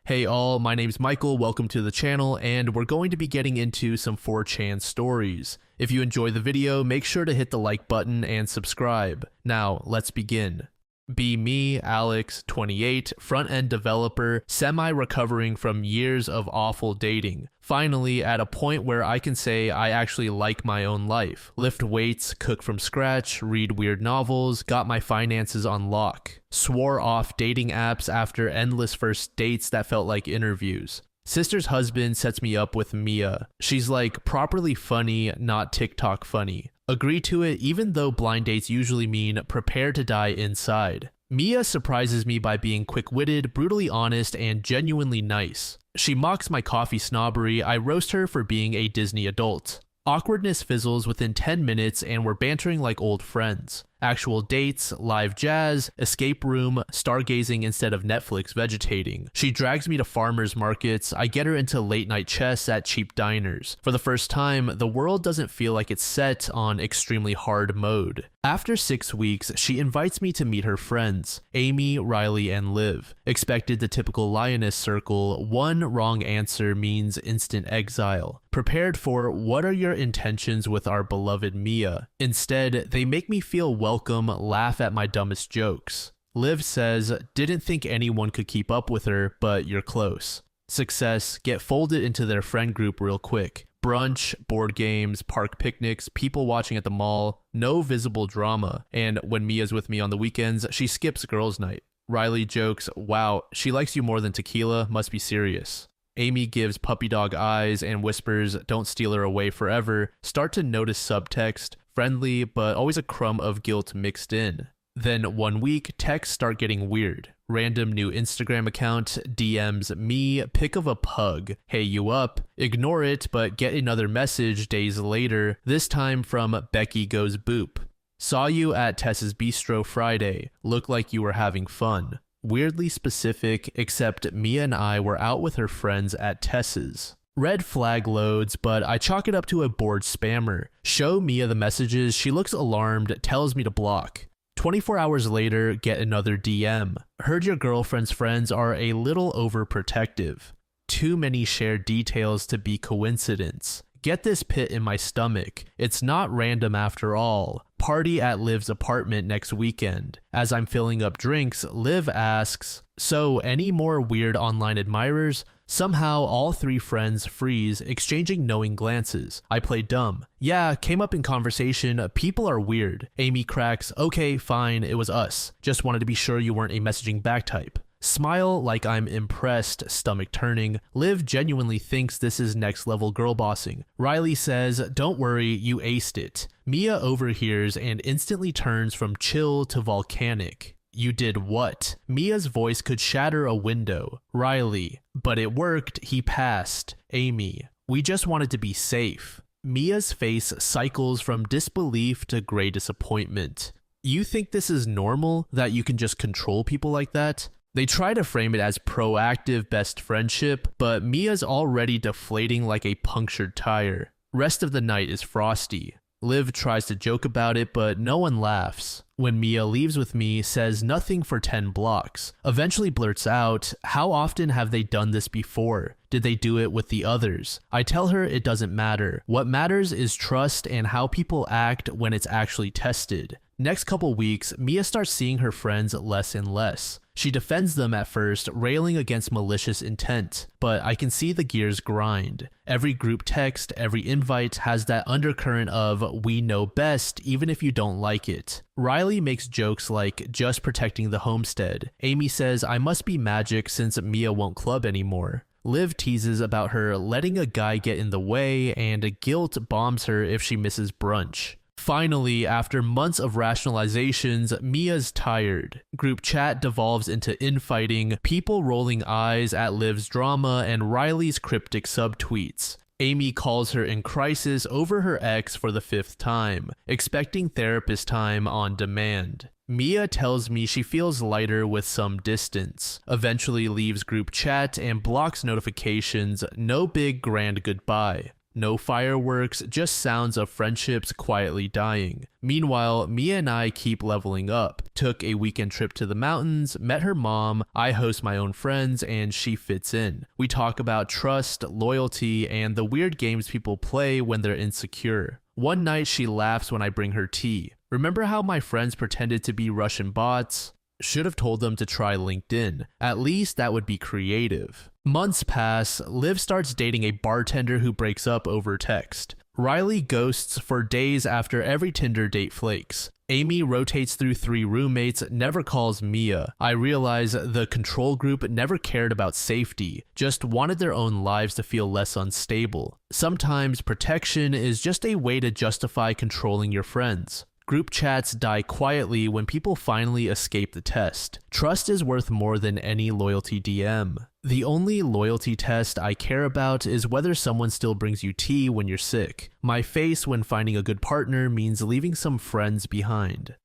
Hey all, my name's Michael, welcome to the channel, and we're going to be getting into some 4chan stories. If you enjoy the video, make sure to hit the like button and subscribe. Now, let's begin. Be me, Alex, 28, front-end developer, semi-recovering from years of awful dating. Finally, at a point where I can say I actually like my own life. Lift weights, cook from scratch, read weird novels, got my finances on lock. Swore off dating apps after endless first dates that felt like interviews. Sister's husband sets me up with Mia. She's like properly funny, not TikTok funny. Agree to it even though blind dates usually mean prepare to die inside. Mia surprises me by being quick-witted, brutally honest, and genuinely nice. She mocks my coffee snobbery, I roast her for being a Disney adult. Awkwardness fizzles within 10 minutes and we're bantering like old friends. Actual dates, live jazz, escape room, stargazing instead of Netflix vegetating. She drags me to farmers markets, I get her into late night chess at cheap diners. For the first time, the world doesn't feel like it's set on extremely hard mode. After 6 weeks, she invites me to meet her friends, Amy, Riley, and Liv. Expected the typical lioness circle, one wrong answer means instant exile. Prepared for what are your intentions with our beloved Mia. Instead, they make me feel welcome, laugh at my dumbest jokes. Liv says, didn't think anyone could keep up with her, but you're close. Success, get folded into their friend group real quick. Brunch, board games, park picnics, people watching at the mall, no visible drama. And when Mia's with me on the weekends, she skips girls' night. Riley jokes, wow, she likes you more than tequila, must be serious. Amy gives puppy dog eyes and whispers, don't steal her away forever. Start to notice subtext, friendly, but always a crumb of guilt mixed in. Then one week, texts start getting weird. Random new Instagram account, DMs me, pic of a pug, hey you up, ignore it but get another message days later, this time from Becky goes boop. Saw you at Tess's Bistro Friday, looked like you were having fun. Weirdly specific, except Mia and I were out with her friends at Tess's. Red flag loads, but I chalk it up to a bored spammer. Show Mia the messages, she looks alarmed, tells me to block. 24 hours later, get another DM. Heard your girlfriend's friends are a little overprotective. Too many shared details to be coincidence. Get this pit in my stomach. It's not random after all. Party at Liv's apartment next weekend. As I'm filling up drinks, Liv asks, so any more weird online admirers? Somehow all three friends freeze, exchanging knowing glances. I play dumb. Yeah, came up in conversation, people are weird. Amy cracks, okay, fine, it was us. Just wanted to be sure you weren't a messaging back type. Smile like I'm impressed, stomach turning. Liv genuinely thinks this is next level girl bossing. Riley says, don't worry, you aced it. Mia overhears and instantly turns from chill to volcanic. You did what? Mia's voice could shatter a window. Riley, but it worked, he passed. Amy, we just wanted to be safe. Mia's face cycles from disbelief to gray disappointment. You think this is normal, that you can just control people like that? They try to frame it as proactive best friendship, but Mia's already deflating like a punctured tire. Rest of the night is frosty. Liv tries to joke about it, but no one laughs. When Mia leaves with me, says nothing for 10 blocks. Eventually blurts out, how often have they done this before? Did they do it with the others? I tell her it doesn't matter. What matters is trust and how people act when it's actually tested. Next couple weeks, Mia starts seeing her friends less and less. She defends them at first, railing against malicious intent, but I can see the gears grind. Every group text, every invite has that undercurrent of we know best even if you don't like it. Riley makes jokes like just protecting the homestead. Amy says I must be magic since Mia won't club anymore. Liv teases about her letting a guy get in the way and guilt bombs her if she misses brunch. Finally, after months of rationalizations, Mia's tired. Group chat devolves into infighting, people rolling eyes at Liv's drama and Riley's cryptic subtweets. Amy calls her in crisis over her ex for the 5th time, expecting therapist time on demand. Mia tells me she feels lighter with some distance, eventually leaves group chat and blocks notifications, no big grand goodbye. No fireworks, just sounds of friendships quietly dying. Meanwhile, Mia and I keep leveling up. Took a weekend trip to the mountains, met her mom, I host my own friends, and she fits in. We talk about trust, loyalty, and the weird games people play when they're insecure. One night she laughs when I bring her tea. Remember how my friends pretended to be Russian bots? Should have told them to try LinkedIn. At least that would be creative. Months pass, Liv starts dating a bartender who breaks up over text. Riley ghosts for days after every Tinder date flakes. Amy rotates through 3 roommates, never calls Mia. I realize the control group never cared about safety, just wanted their own lives to feel less unstable. Sometimes protection is just a way to justify controlling your friends. Group chats die quietly when people finally escape the test. Trust is worth more than any loyalty DM. The only loyalty test I care about is whether someone still brings you tea when you're sick. My face when finding a good partner means leaving some friends behind.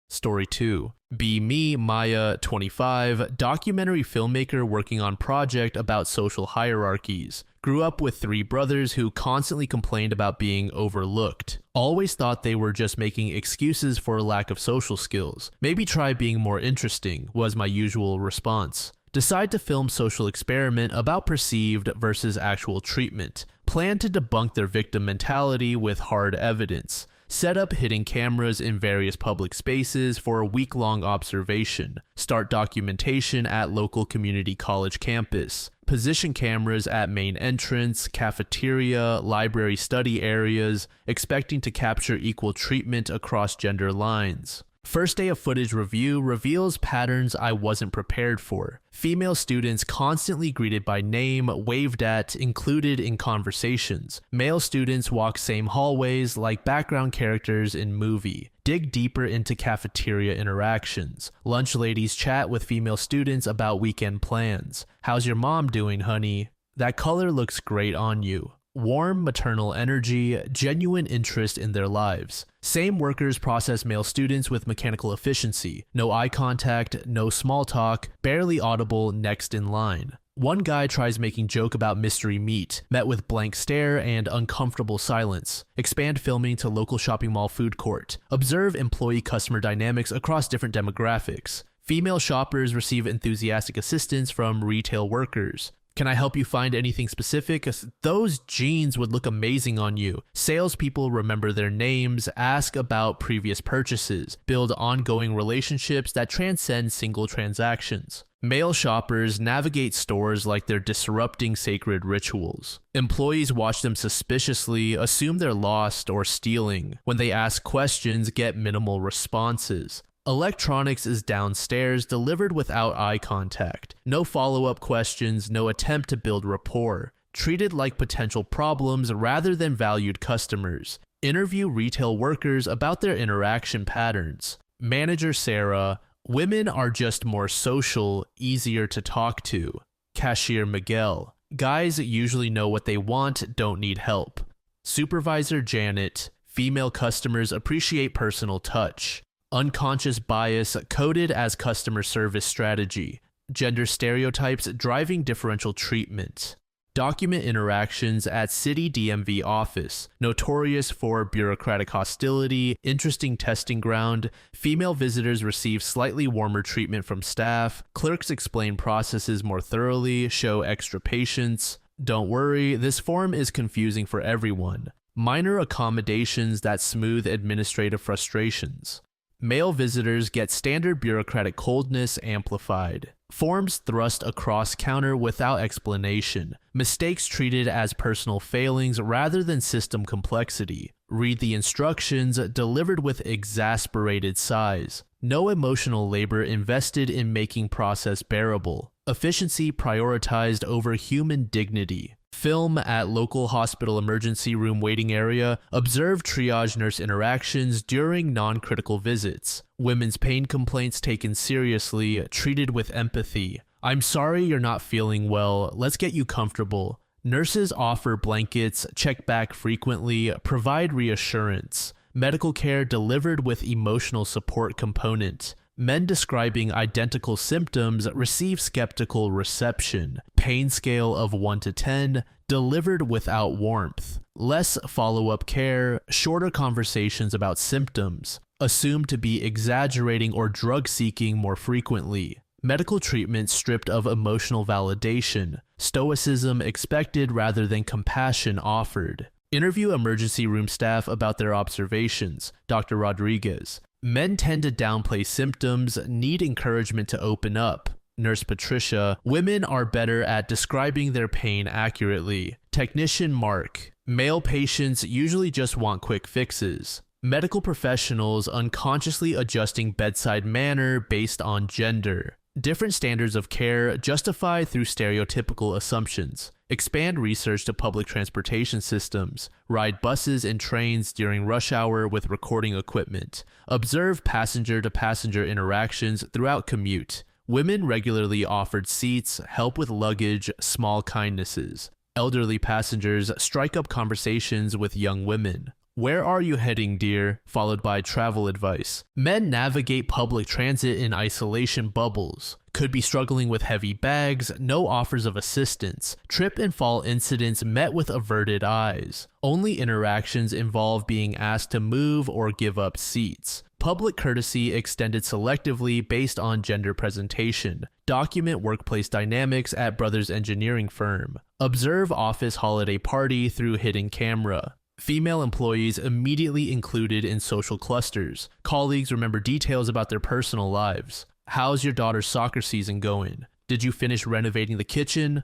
Story 2. Be me, Maya, 25, documentary filmmaker working on project about social hierarchies. Grew up with 3 brothers who constantly complained about being overlooked. Always thought they were just making excuses for a lack of social skills. Maybe try being more interesting, was my usual response. Decide to film social experiment about perceived versus actual treatment. Plan to debunk their victim mentality with hard evidence. Set up hidden cameras in various public spaces for a week-long observation. Start documentation at local community college campus. Position cameras at main entrance, cafeteria, library study areas, expecting to capture equal treatment across gender lines. First day of footage review reveals patterns I wasn't prepared for. Female students constantly greeted by name, waved at, included in conversations. Male students walk same hallways like background characters in movie. Dig deeper into cafeteria interactions. Lunch ladies chat with female students about weekend plans. How's your mom doing, honey? That color looks great on you. Warm maternal energy, genuine interest in their lives. Same workers process male students with mechanical efficiency. No eye contact, no small talk, barely audible next in line. One guy tries making joke about mystery meat, met with blank stare and uncomfortable silence. Expand filming to local shopping mall food court. Observe employee-customer dynamics across different demographics. Female shoppers receive enthusiastic assistance from retail workers. Can I help you find anything specific? Those jeans would look amazing on you. Salespeople remember their names, ask about previous purchases, build ongoing relationships that transcend single transactions. Male shoppers navigate stores like they're disrupting sacred rituals. Employees watch them suspiciously, assume they're lost or stealing. When they ask questions, get minimal responses. Electronics is downstairs, delivered without eye contact. No follow-up questions, no attempt to build rapport. Treated like potential problems rather than valued customers. Interview retail workers about their interaction patterns. Manager Sarah, women are just more social, easier to talk to. Cashier Miguel, guys usually know what they want, don't need help. Supervisor Janet, female customers appreciate personal touch. Unconscious bias coded as customer service strategy. Gender stereotypes driving differential treatment. Document interactions at city DMV office. Notorious for bureaucratic hostility, interesting testing ground. Female visitors receive slightly warmer treatment from staff. Clerks explain processes more thoroughly, show extra patience. Don't worry, this form is confusing for everyone. Minor accommodations that smooth administrative frustrations. Male visitors get standard bureaucratic coldness amplified. Forms thrust across counter without explanation. Mistakes treated as personal failings rather than system complexity. Read the instructions delivered with exasperated sighs. No emotional labor invested in making process bearable. Efficiency prioritized over human dignity. Film at local hospital emergency room waiting area. Observe triage nurse interactions during non-critical visits. Women's pain complaints taken seriously, treated with empathy. I'm sorry you're not feeling well, let's get you comfortable. Nurses offer blankets, check back frequently, provide reassurance. Medical care delivered with emotional support component. Men describing identical symptoms receive skeptical reception. Pain scale of 1 to 10, delivered without warmth. Less follow-up care, shorter conversations about symptoms. Assumed to be exaggerating or drug-seeking more frequently. Medical treatment stripped of emotional validation. Stoicism expected rather than compassion offered. Interview emergency room staff about their observations. Dr. Rodriguez. Men tend to downplay symptoms, need encouragement to open up. Nurse Patricia. Women are better at describing their pain accurately. Technician Mark. Male patients usually just want quick fixes. Medical professionals unconsciously adjusting bedside manner based on gender. Different standards of care justified through stereotypical assumptions. Expand research to public transportation systems. Ride buses and trains during rush hour with recording equipment. Observe passenger-to-passenger interactions throughout commute. Women regularly offered seats, help with luggage, small kindnesses. Elderly passengers strike up conversations with young women. Where are you heading, dear? Followed by travel advice. Men navigate public transit in isolation bubbles. Could be struggling with heavy bags, no offers of assistance. Trip and fall incidents met with averted eyes. Only interactions involve being asked to move or give up seats. Public courtesy extended selectively based on gender presentation. Document workplace dynamics at brother's engineering firm. Observe office holiday party through hidden camera. Female employees immediately included in social clusters. Colleagues remember details about their personal lives. How's your daughter's soccer season going? Did you finish renovating the kitchen?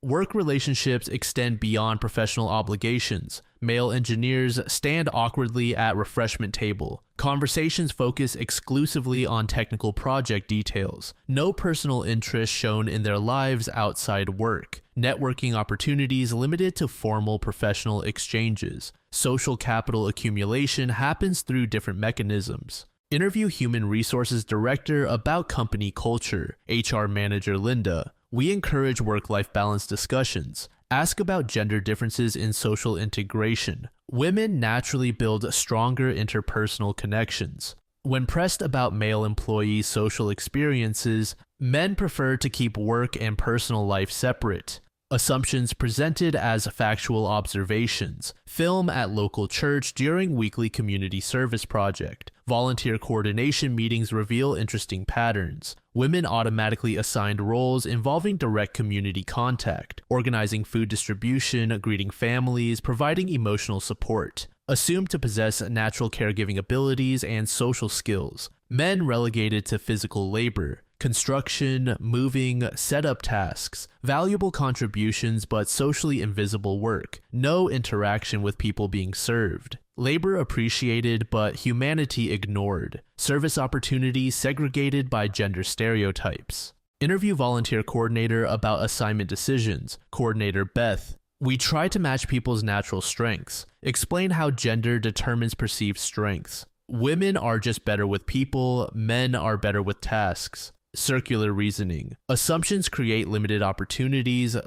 Work relationships extend beyond professional obligations. Male engineers stand awkwardly at refreshment table. Conversations focus exclusively on technical project details. No personal interest shown in their lives outside work. Networking opportunities limited to formal professional exchanges. Social capital accumulation happens through different mechanisms. Interview Human Resources Director about company culture. HR Manager Linda. We encourage work-life balance discussions. Ask about gender differences in social integration. Women naturally build stronger interpersonal connections. When pressed about male employees' social experiences, men prefer to keep work and personal life separate. Assumptions presented as factual observations. Film at local church during weekly community service project. Volunteer coordination meetings reveal interesting patterns. Women automatically assigned roles involving direct community contact, organizing food distribution, greeting families, providing emotional support. Assumed to possess natural caregiving abilities and social skills. Men relegated to physical labor. Construction, moving, setup tasks, valuable contributions but socially invisible work, no interaction with people being served. Labor appreciated but humanity ignored. Service opportunities segregated by gender stereotypes. Interview volunteer coordinator about assignment decisions. Coordinator Beth. We try to match people's natural strengths. Explain how gender determines perceived strengths. Women are just better with people, men are better with tasks. Circular reasoning. Assumptions create limited opportunities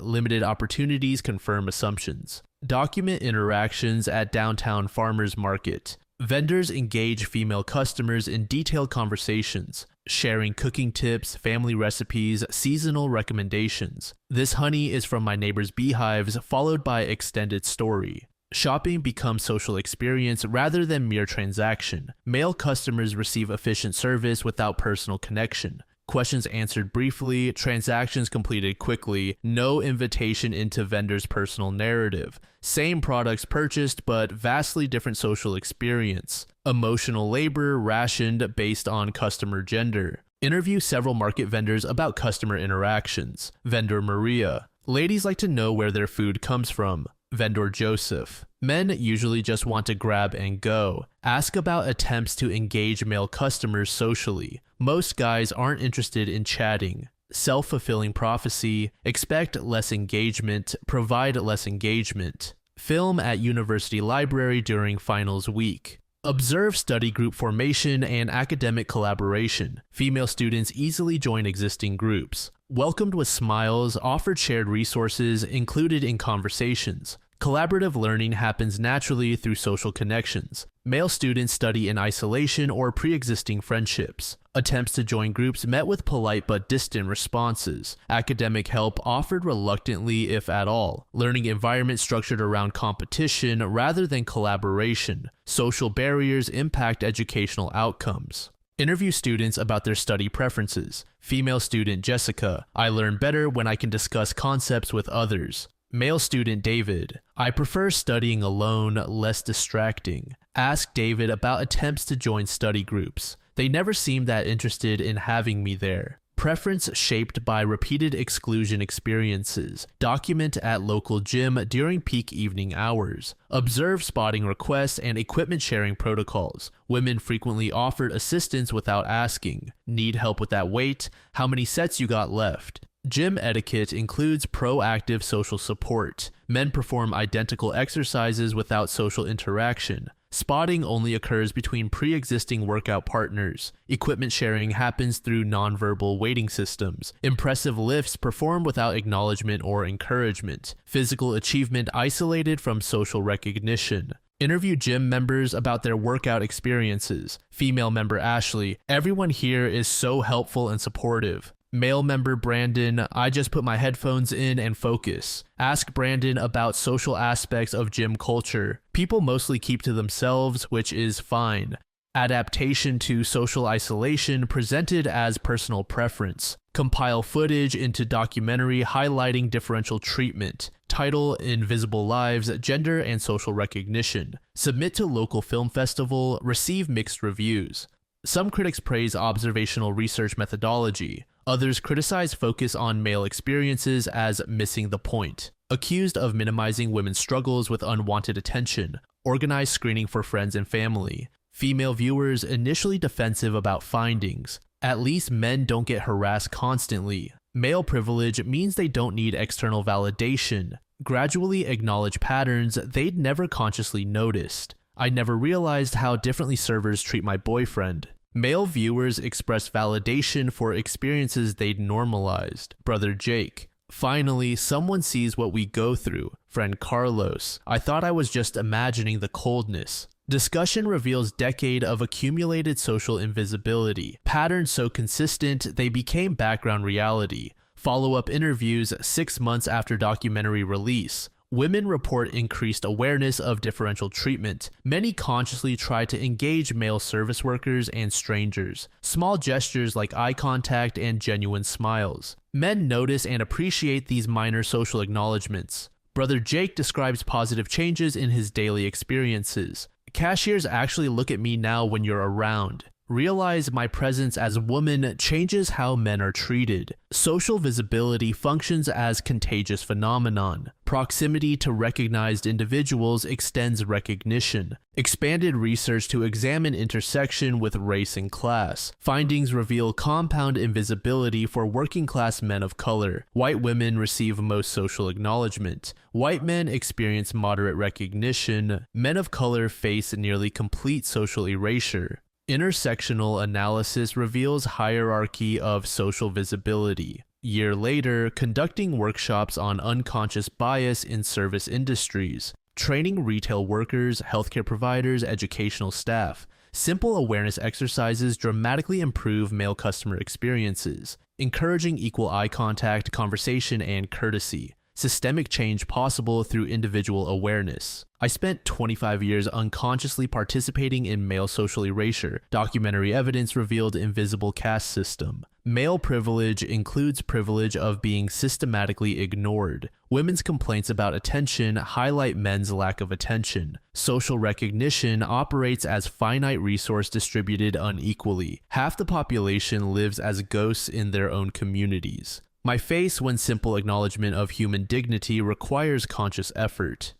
confirm assumptions. Document interactions at downtown farmers market. Vendors engage female customers in detailed conversations, sharing cooking tips, family recipes, seasonal recommendations. This honey is from my neighbor's beehives, followed by extended story. Shopping becomes social experience rather than mere transaction. Male customers receive efficient service without personal connection. Questions answered briefly, transactions completed quickly, no invitation into vendor's personal narrative. Same products purchased, but vastly different social experience. Emotional labor rationed based on customer gender. Interview several market vendors about customer interactions. Vendor Maria. Ladies like to know where their food comes from. Vendor Joseph. Men usually just want to grab and go. Ask about attempts to engage male customers socially. Most guys aren't interested in chatting. Self-fulfilling prophecy. Expect less engagement. Provide less engagement. Film at university library during finals week. Observe study group formation and academic collaboration. Female students easily join existing groups. Welcomed with smiles, offered shared resources, included in conversations. Collaborative learning happens naturally through social connections. Male students study in isolation or pre-existing friendships. Attempts to join groups met with polite but distant responses. Academic help offered reluctantly, if at all. Learning environment structured around competition rather than collaboration. Social barriers impact educational outcomes. Interview students about their study preferences. Female student Jessica: I learn better when I can discuss concepts with others. Male student David: I prefer studying alone, less distracting. Ask David about attempts to join study groups. They never seemed that interested in having me there. Preference shaped by repeated exclusion experiences. Document at local gym during peak evening hours. Observe spotting requests and equipment sharing protocols. Women frequently offered assistance without asking. Need help with that weight? How many sets you got left? Gym etiquette includes proactive social support. Men perform identical exercises without social interaction. Spotting only occurs between pre-existing workout partners. Equipment sharing happens through nonverbal weighting systems. Impressive lifts performed without acknowledgement or encouragement. Physical achievement isolated from social recognition. Interview gym members about their workout experiences. Female member Ashley: everyone here is so helpful and supportive. Male member Brandon: I just put my headphones in and focus. Ask Brandon about social aspects of gym culture. People mostly keep to themselves, which is fine. Adaptation to social isolation presented as personal preference. Compile footage into documentary highlighting differential treatment. Title: Invisible Lives, Gender and Social Recognition. Submit to local film festival. Receive mixed reviews. Some critics praise observational research methodology. Others criticize focus on male experiences as missing the point. Accused of minimizing women's struggles with unwanted attention. Organized screening for friends and family. Female viewers initially defensive about findings. At least men don't get harassed constantly. Male privilege means they don't need external validation. Gradually acknowledge patterns they'd never consciously noticed. I never realized how differently servers treat my boyfriend. Male viewers express validation for experiences they'd normalized. Brother Jake: finally, someone sees what we go through. Friend Carlos: I thought I was just imagining the coldness. Discussion reveals decade of accumulated social invisibility. Patterns so consistent they became background reality. Follow-up interviews 6 months after documentary release. Women report increased awareness of differential treatment. Many consciously try to engage male service workers and strangers. Small gestures like eye contact and genuine smiles. Men notice and appreciate these minor social acknowledgments. Brother Jake describes positive changes in his daily experiences. Cashiers actually look at me now when you're around. Realize my presence as a woman changes how men are treated. Social visibility functions as contagious phenomenon. Proximity to recognized individuals extends recognition. Expanded research to examine intersection with race and class. Findings reveal compound invisibility for working class men of color. White women receive most social acknowledgement. White men experience moderate recognition. Men of color face nearly complete social erasure. Intersectional analysis reveals hierarchy of social visibility. Year later, conducting workshops on unconscious bias in service industries, training retail workers, healthcare providers, educational staff. Simple awareness exercises dramatically improve male customer experiences, encouraging equal eye contact, conversation, and courtesy. Systemic change possible through individual awareness. I spent 25 years unconsciously participating in male social erasure. Documentary evidence revealed invisible caste system. Male privilege includes privilege of being systematically ignored. Women's complaints about attention highlight men's lack of attention. Social recognition operates as finite resource distributed unequally. Half the population lives as ghosts in their own communities. My face when simple acknowledgement of human dignity requires conscious effort.